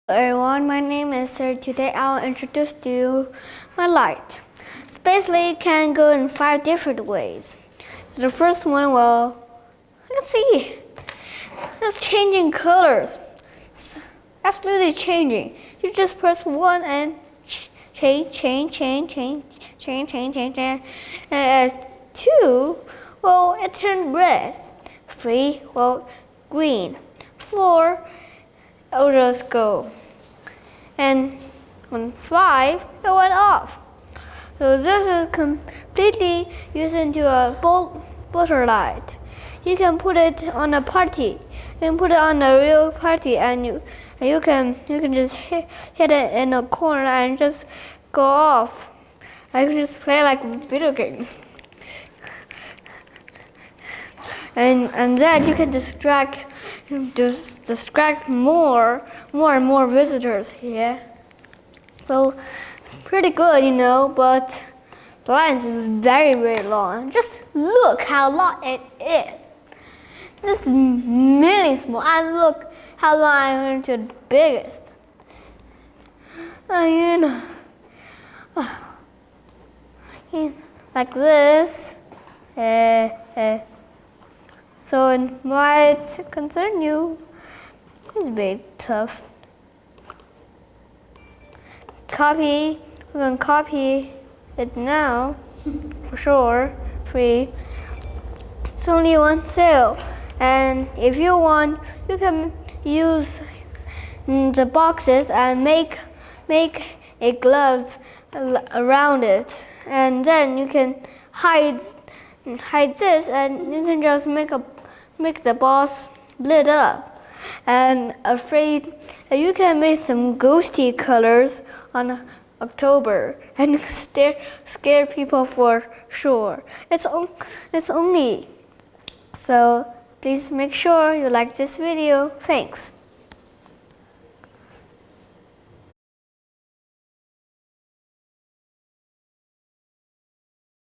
Hello everyone, my name is Sir. Today I'll introduce to you my light. Basically, it can go in 5 different ways. So the first one, let's see. It's changing colors. It's absolutely changing. You just press 1 and change. And 2, it turned red. 3, green. 4, it'll just go. And on 5, it went off. So this is completely used into a butter light. You can put it on a party. You can put it on a real party, and you can just hit it in a corner and just go off. I can just play like video games. And then you can distract more and more visitors here. So it's pretty good, but the line is very, very long. Just look how long it is. This is really small, and look how long I went to the biggest. Like this. So it might concern you. It's very tough. We can copy it now, for sure, free. It's only on sale, and if you want, you can use the boxes and make a glove around it, and then you can hide this, and you can just make the boss lit up. And you can make some ghosty colors on October and scare people for sure. It's only. So please make sure you like this video. Thanks.